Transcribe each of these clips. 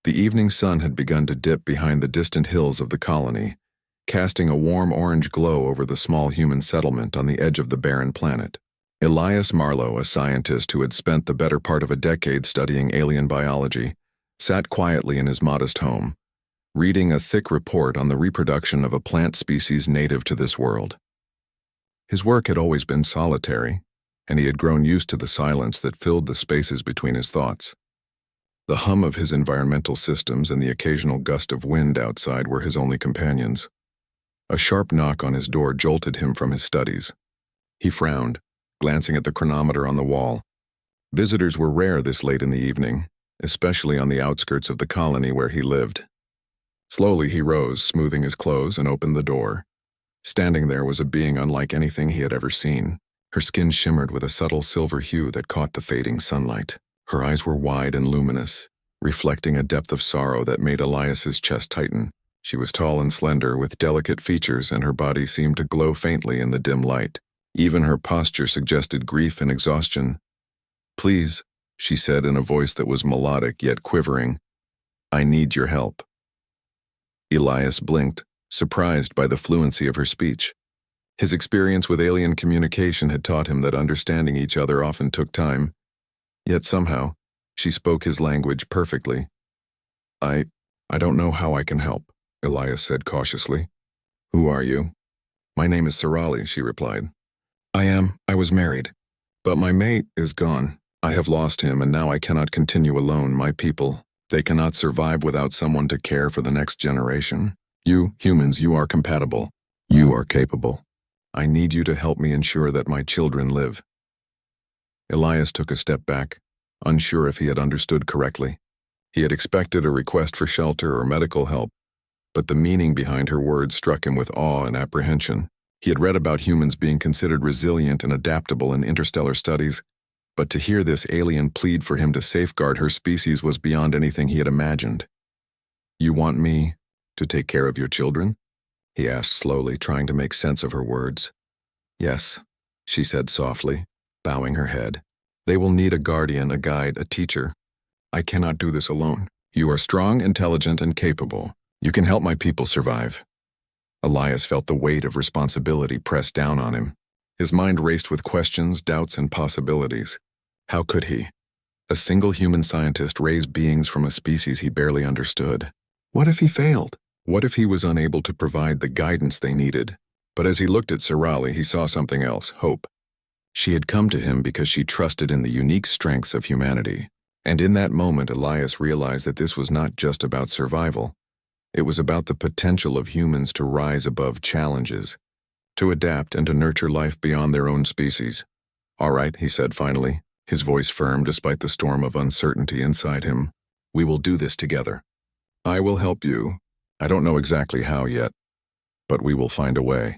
The evening sun had begun to dip behind the distant hills of the colony, casting a warm orange glow over the small human settlement on the edge of the barren planet. Elias Marlowe, a scientist who had spent the better part of a decade studying alien biology, sat quietly in his modest home, reading a thick report on the reproduction of a plant species native to this world. His work had always been solitary, and he had grown used to the silence that filled the spaces between his thoughts. The hum of his environmental systems and the occasional gust of wind outside were his only companions. A sharp knock on his door jolted him from his studies. He frowned, glancing at the chronometer on the wall. Visitors were rare this late in the evening, especially on the outskirts of the colony where he lived. Slowly he rose, smoothing his clothes, and opened the door. Standing there was a being unlike anything he had ever seen. Her skin shimmered with a subtle silver hue that caught the fading sunlight. Her eyes were wide and luminous, reflecting a depth of sorrow that made Elias's chest tighten. She was tall and slender, with delicate features, and her body seemed to glow faintly in the dim light. Even her posture suggested grief and exhaustion. "Please," she said in a voice that was melodic yet quivering, "I need your help." Elias blinked, surprised by the fluency of her speech. His experience with alien communication had taught him that understanding each other often took time. Yet somehow, she spoke his language perfectly. I don't know how I can help," Elias said cautiously. "Who are you?" "My name is Sirali," she replied. I was married. But my mate is gone. I have lost him, and now I cannot continue alone. My people, they cannot survive without someone to care for the next generation. You, humans, you are compatible. You are capable. I need you to help me ensure that my children live." Elias took a step back, unsure if he had understood correctly. He had expected a request for shelter or medical help, but the meaning behind her words struck him with awe and apprehension. He had read about humans being considered resilient and adaptable in interstellar studies, but to hear this alien plead for him to safeguard her species was beyond anything he had imagined. "You want me to take care of your children?" he asked slowly, trying to make sense of her words. "Yes," she said softly, bowing her head. "They will need a guardian, a guide, a teacher. I cannot do this alone. You are strong, intelligent, and capable. You can help my people survive." Elias felt the weight of responsibility press down on him. His mind raced with questions, doubts, and possibilities. How could he, a single human scientist, raise beings from a species he barely understood? What if he failed? What if he was unable to provide the guidance they needed? But as he looked at Sirali, he saw something else: hope. She had come to him because she trusted in the unique strengths of humanity. And in that moment, Elias realized that this was not just about survival. It was about the potential of humans to rise above challenges, to adapt and to nurture life beyond their own species. "All right," he said finally, his voice firm despite the storm of uncertainty inside him. "We will do this together. I will help you. I don't know exactly how yet, but we will find a way."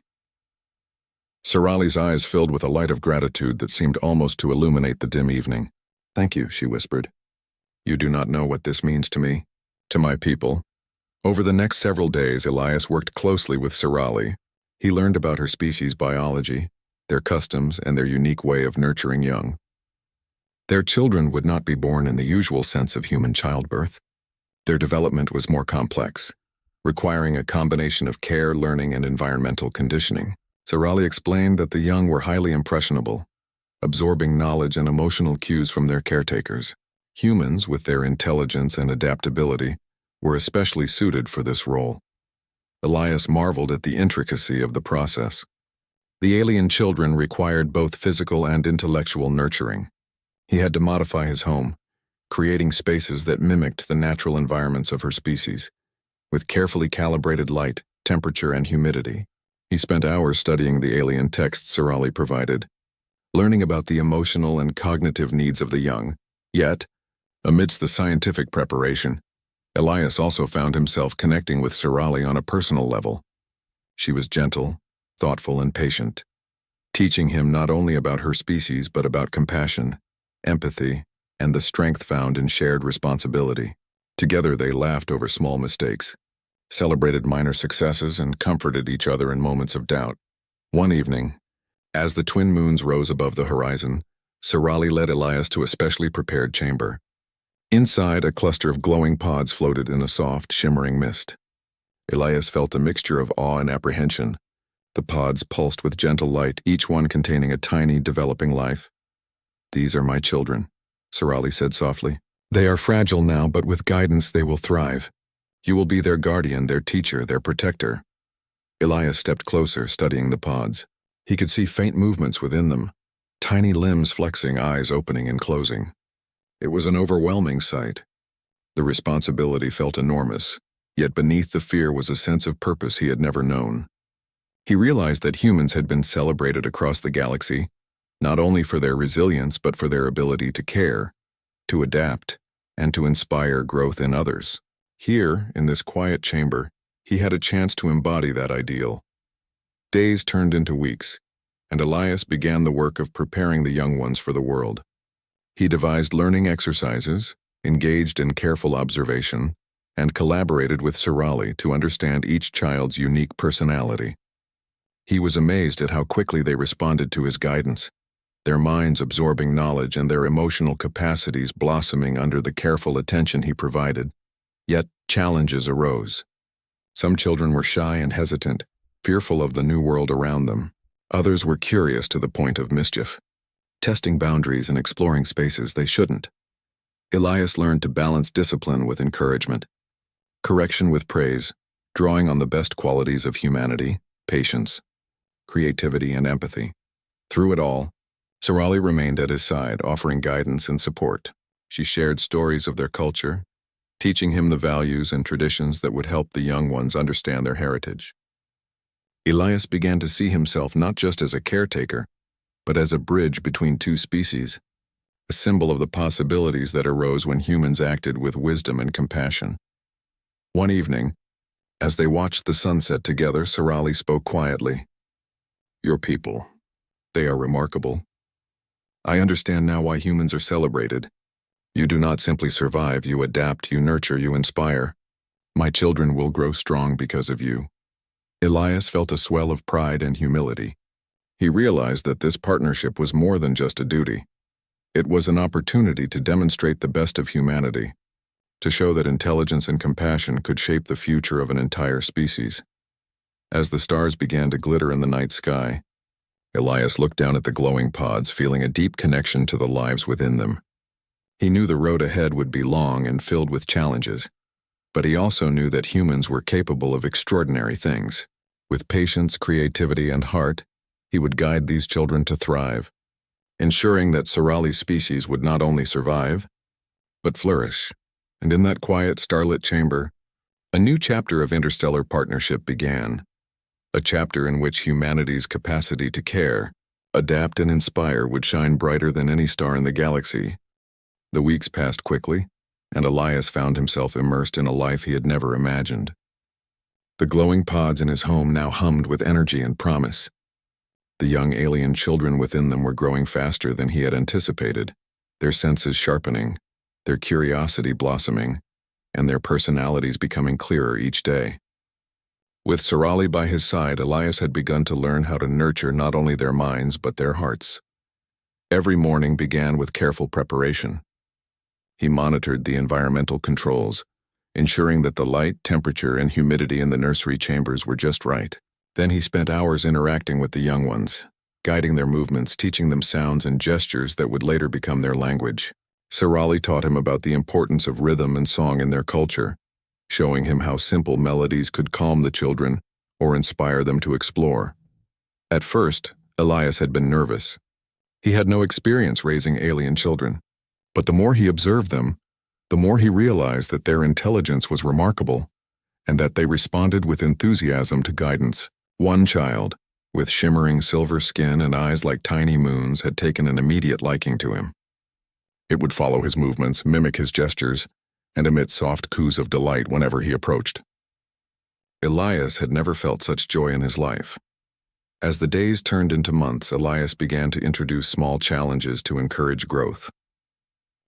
Sirali's eyes filled with a light of gratitude that seemed almost to illuminate the dim evening. "Thank you," she whispered. "You do not know what this means to me, to my people." Over the next several days, Elias worked closely with Sirali. He learned about her species' biology, their customs, and their unique way of nurturing young. Their children would not be born in the usual sense of human childbirth. Their development was more complex, requiring a combination of care, learning, and environmental conditioning. Sirali explained that the young were highly impressionable, absorbing knowledge and emotional cues from their caretakers. Humans, with their intelligence and adaptability, were especially suited for this role. Elias marveled at the intricacy of the process. The alien children required both physical and intellectual nurturing. He had to modify his home, creating spaces that mimicked the natural environments of her species, with carefully calibrated light, temperature, and humidity. He spent hours studying the alien texts Sirali provided, learning about the emotional and cognitive needs of the young. Yet, amidst the scientific preparation, Elias also found himself connecting with Sirali on a personal level. She was gentle, thoughtful, and patient, teaching him not only about her species but about compassion, empathy, and the strength found in shared responsibility. Together they laughed over small mistakes, celebrated minor successes, and comforted each other in moments of doubt. One evening, as the twin moons rose above the horizon, Sirali led Elias to a specially prepared chamber. Inside, a cluster of glowing pods floated in a soft, shimmering mist. Elias felt a mixture of awe and apprehension. The pods pulsed with gentle light, each one containing a tiny, developing life. "These are my children," Sirali said softly. "They are fragile now, but with guidance they will thrive. You will be their guardian, their teacher, their protector." Elias stepped closer, studying the pods. He could see faint movements within them, tiny limbs flexing, eyes opening and closing. It was an overwhelming sight. The responsibility felt enormous, yet beneath the fear was a sense of purpose he had never known. He realized that humans had been celebrated across the galaxy, not only for their resilience but for their ability to care, to adapt, and to inspire growth in others. Here, in this quiet chamber, he had a chance to embody that ideal. Days turned into weeks, and Elias began the work of preparing the young ones for the world. He devised learning exercises, engaged in careful observation, and collaborated with Sirali to understand each child's unique personality. He was amazed at how quickly they responded to his guidance, their minds absorbing knowledge and their emotional capacities blossoming under the careful attention he provided. Yet, challenges arose. Some children were shy and hesitant, fearful of the new world around them. Others were curious to the point of mischief, testing boundaries and exploring spaces they shouldn't. Elias learned to balance discipline with encouragement, correction with praise, drawing on the best qualities of humanity, patience, creativity, and empathy. Through it all, Sirali remained at his side, offering guidance and support. She shared stories of their culture, teaching him the values and traditions that would help the young ones understand their heritage. Elias began to see himself not just as a caretaker, but as a bridge between two species, a symbol of the possibilities that arose when humans acted with wisdom and compassion. One evening, as they watched the sunset together, Sirali spoke quietly. "Your people, they are remarkable. I understand now why humans are celebrated. You do not simply survive, you adapt, you nurture, you inspire. My children will grow strong because of you." Elias felt a swell of pride and humility. He realized that this partnership was more than just a duty. It was an opportunity to demonstrate the best of humanity, to show that intelligence and compassion could shape the future of an entire species. As the stars began to glitter in the night sky, Elias looked down at the glowing pods, feeling a deep connection to the lives within them. He knew the road ahead would be long and filled with challenges, but he also knew that humans were capable of extraordinary things. With patience, creativity, and heart, he would guide these children to thrive, ensuring that Sirali's species would not only survive, but flourish. And in that quiet, starlit chamber, a new chapter of interstellar partnership began. A chapter in which humanity's capacity to care, adapt, and inspire would shine brighter than any star in the galaxy. The weeks passed quickly, and Elias found himself immersed in a life he had never imagined. The glowing pods in his home now hummed with energy and promise. The young alien children within them were growing faster than he had anticipated, their senses sharpening, their curiosity blossoming, and their personalities becoming clearer each day. With Sirali by his side, Elias had begun to learn how to nurture not only their minds but their hearts. Every morning began with careful preparation. He monitored the environmental controls, ensuring that the light, temperature, and humidity in the nursery chambers were just right. Then he spent hours interacting with the young ones, guiding their movements, teaching them sounds and gestures that would later become their language. Sirali taught him about the importance of rhythm and song in their culture, showing him how simple melodies could calm the children or inspire them to explore. At first, Elias had been nervous. He had no experience raising alien children. But the more he observed them, the more he realized that their intelligence was remarkable, and that they responded with enthusiasm to guidance. One child, with shimmering silver skin and eyes like tiny moons, had taken an immediate liking to him. It would follow his movements, mimic his gestures, and emit soft coos of delight whenever he approached. Elias had never felt such joy in his life. As the days turned into months, Elias began to introduce small challenges to encourage growth.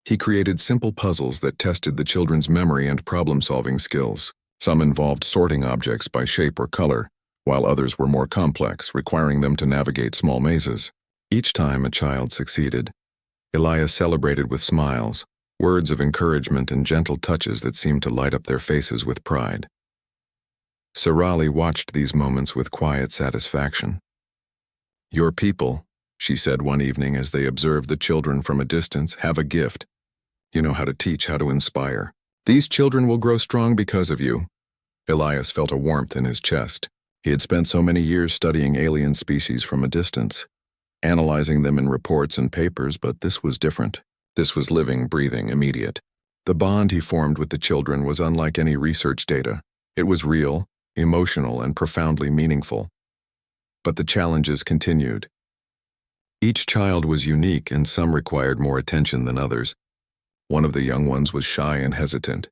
He created simple puzzles that tested the children's memory and problem-solving skills. Some involved sorting objects by shape or color, while others were more complex, requiring them to navigate small mazes. Each time a child succeeded, Elias celebrated with smiles, words of encouragement and gentle touches that seemed to light up their faces with pride. Sirali watched these moments with quiet satisfaction. "Your people," she said one evening as they observed the children from a distance, "have a gift. You know how to teach, how to inspire. These children will grow strong because of you." Elias felt a warmth in his chest. He had spent so many years studying alien species from a distance, analyzing them in reports and papers, but this was different. This was living, breathing, immediate. The bond he formed with the children was unlike any research data. It was real, emotional, and profoundly meaningful. But the challenges continued. Each child was unique, and some required more attention than others. One of the young ones was shy and hesitant,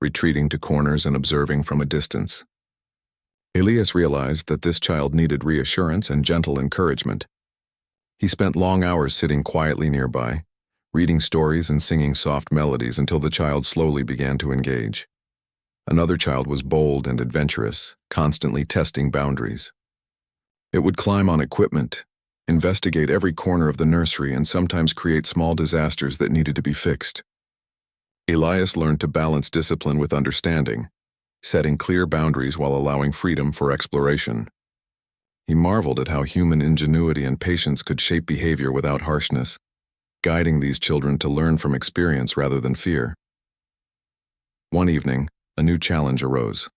retreating to corners and observing from a distance. Elias realized that this child needed reassurance and gentle encouragement. He spent long hours sitting quietly nearby, reading stories and singing soft melodies until the child slowly began to engage. Another child was bold and adventurous, constantly testing boundaries. It would climb on equipment, investigate every corner of the nursery, and sometimes create small disasters that needed to be fixed. Elias learned to balance discipline with understanding, setting clear boundaries while allowing freedom for exploration. He marveled at how human ingenuity and patience could shape behavior without harshness, guiding these children to learn from experience rather than fear. One evening, a new challenge arose.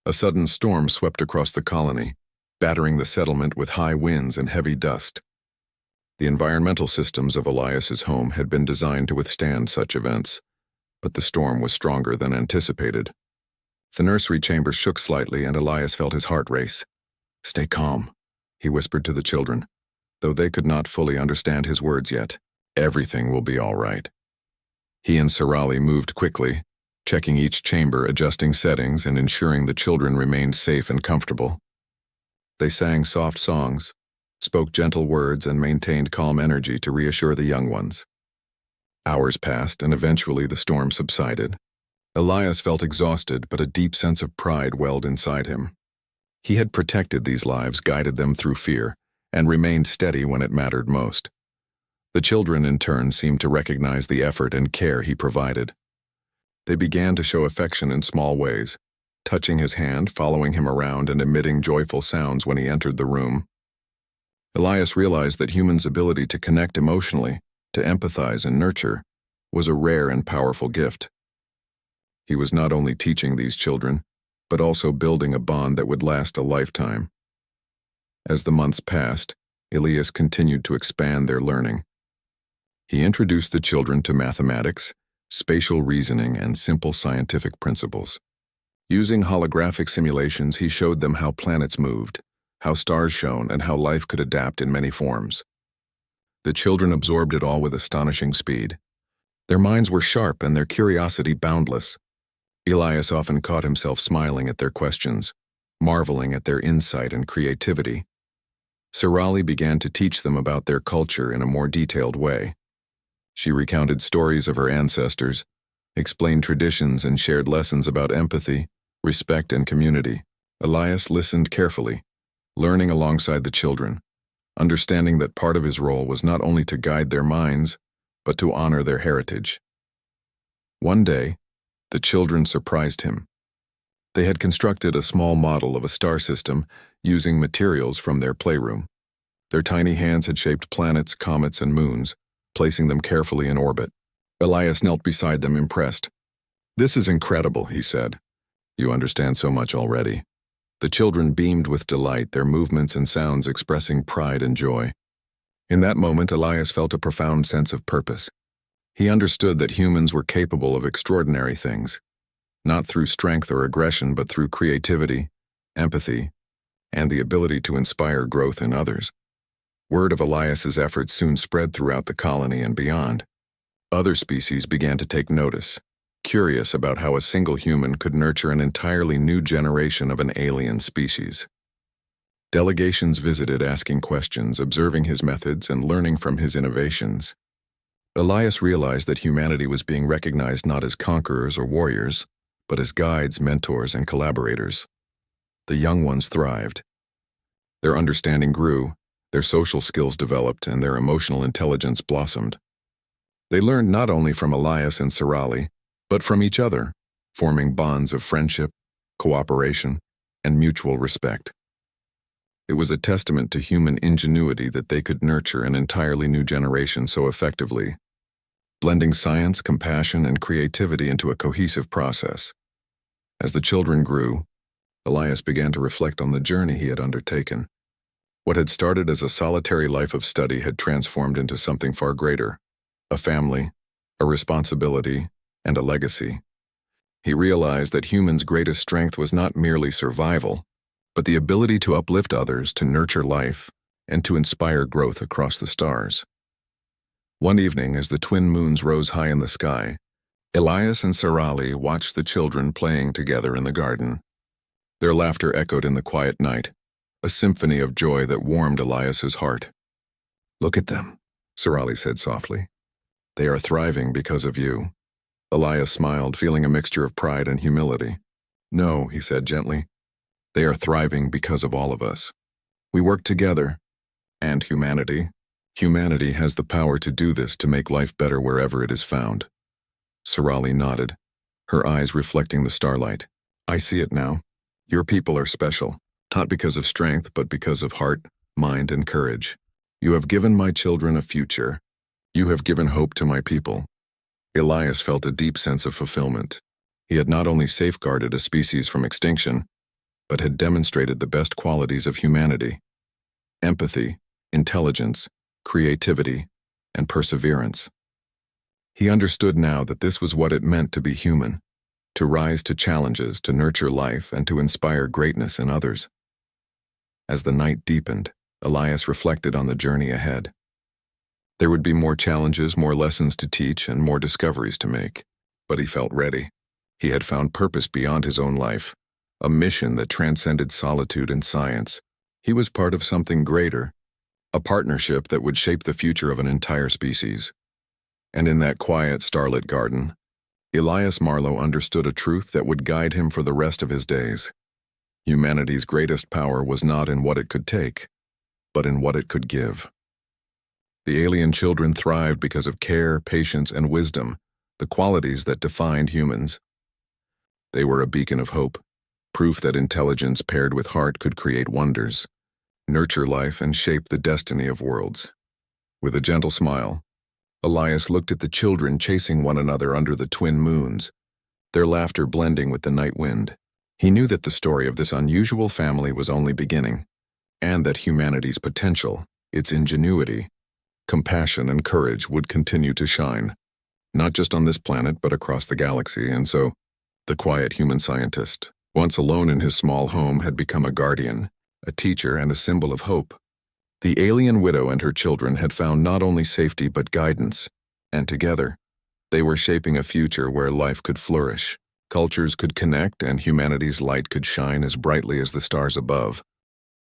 A sudden storm swept across the colony, battering the settlement with high winds and heavy dust. The environmental systems of Elias's home had been designed to withstand such events, but the storm was stronger than anticipated. The nursery chamber shook slightly, and Elias felt his heart race. "Stay calm," he whispered to the children, though they could not fully understand his words yet. "Everything will be all right." He and Sirali moved quickly, checking each chamber, adjusting settings, and ensuring the children remained safe and comfortable. They sang soft songs, spoke gentle words, and maintained calm energy to reassure the young ones. Hours passed, and eventually the storm subsided. Elias felt exhausted, but a deep sense of pride welled inside him. He had protected these lives, guided them through fear, and remained steady when it mattered most. The children, in turn, seemed to recognize the effort and care he provided. They began to show affection in small ways, touching his hand, following him around, and emitting joyful sounds when he entered the room. Elias realized that humans' ability to connect emotionally, to empathize and nurture, was a rare and powerful gift. He was not only teaching these children, but also building a bond that would last a lifetime. As the months passed, Elias continued to expand their learning. He introduced the children to mathematics, spatial reasoning, and simple scientific principles. Using holographic simulations, he showed them how planets moved, how stars shone, and how life could adapt in many forms. The children absorbed it all with astonishing speed. Their minds were sharp and their curiosity boundless. Elias often caught himself smiling at their questions, marveling at their insight and creativity. Sirali began to teach them about their culture in a more detailed way. She recounted stories of her ancestors, explained traditions, and shared lessons about empathy, respect, and community. Elias listened carefully, learning alongside the children, understanding that part of his role was not only to guide their minds, but to honor their heritage. One day, the children surprised him. They had constructed a small model of a star system using materials from their playroom. Their tiny hands had shaped planets, comets, and moons, placing them carefully in orbit. Elias knelt beside them, impressed. "This is incredible," he said. "You understand so much already." The children beamed with delight, their movements and sounds expressing pride and joy. In that moment, Elias felt a profound sense of purpose. He understood that humans were capable of extraordinary things, not through strength or aggression, but through creativity, empathy, and the ability to inspire growth in others. Word of Elias's efforts soon spread throughout the colony and beyond. Other species began to take notice, curious about how a single human could nurture an entirely new generation of an alien species. Delegations visited, asking questions, observing his methods, and learning from his innovations. Elias realized that humanity was being recognized not as conquerors or warriors, but as guides, mentors, and collaborators. The young ones thrived. Their understanding grew, their social skills developed, and their emotional intelligence blossomed. They learned not only from Elias and Sirali, but from each other, forming bonds of friendship, cooperation, and mutual respect. It was a testament to human ingenuity that they could nurture an entirely new generation so effectively, blending science, compassion, and creativity into a cohesive process. As the children grew, Elias began to reflect on the journey he had undertaken. What had started as a solitary life of study had transformed into something far greater: a family, a responsibility, and a legacy. He realized that humans' greatest strength was not merely survival, but the ability to uplift others, to nurture life, and to inspire growth across the stars. One evening, as the twin moons rose high in the sky, Elias and Sirali watched the children playing together in the garden. Their laughter echoed in the quiet night, a symphony of joy that warmed Elias's heart. "Look at them," Sirali said softly. "They are thriving because of you." Elias smiled, feeling a mixture of pride and humility. "No," he said gently. "They are thriving because of all of us. We work together. And humanity. Humanity has the power to do this, to make life better wherever it is found." Sirali nodded, her eyes reflecting the starlight. "I see it now. Your people are special, not because of strength, but because of heart, mind, and courage. You have given my children a future. You have given hope to my people." Elias felt a deep sense of fulfillment. He had not only safeguarded a species from extinction, but had demonstrated the best qualities of humanity: empathy, intelligence, creativity, and perseverance. He understood now that this was what it meant to be human, to rise to challenges, to nurture life, and to inspire greatness in others. As the night deepened, Elias reflected on the journey ahead. There would be more challenges, more lessons to teach, and more discoveries to make. But he felt ready. He had found purpose beyond his own life, a mission that transcended solitude and science. He was part of something greater, a partnership that would shape the future of an entire species. And in that quiet, starlit garden, Elias Marlowe understood a truth that would guide him for the rest of his days. Humanity's greatest power was not in what it could take, but in what it could give. The alien children thrived because of care, patience, and wisdom, the qualities that defined humans. They were a beacon of hope, proof that intelligence paired with heart could create wonders, nurture life, and shape the destiny of worlds. With a gentle smile, Elias looked at the children chasing one another under the twin moons, their laughter blending with the night wind. He knew that the story of this unusual family was only beginning, and that humanity's potential, its ingenuity, compassion, and courage would continue to shine, not just on this planet but across the galaxy. And so, the quiet human scientist, once alone in his small home, had become a guardian, a teacher, and a symbol of hope. The alien widow and her children had found not only safety but guidance, and together, they were shaping a future where life could flourish, cultures could connect, and humanity's light could shine as brightly as the stars above.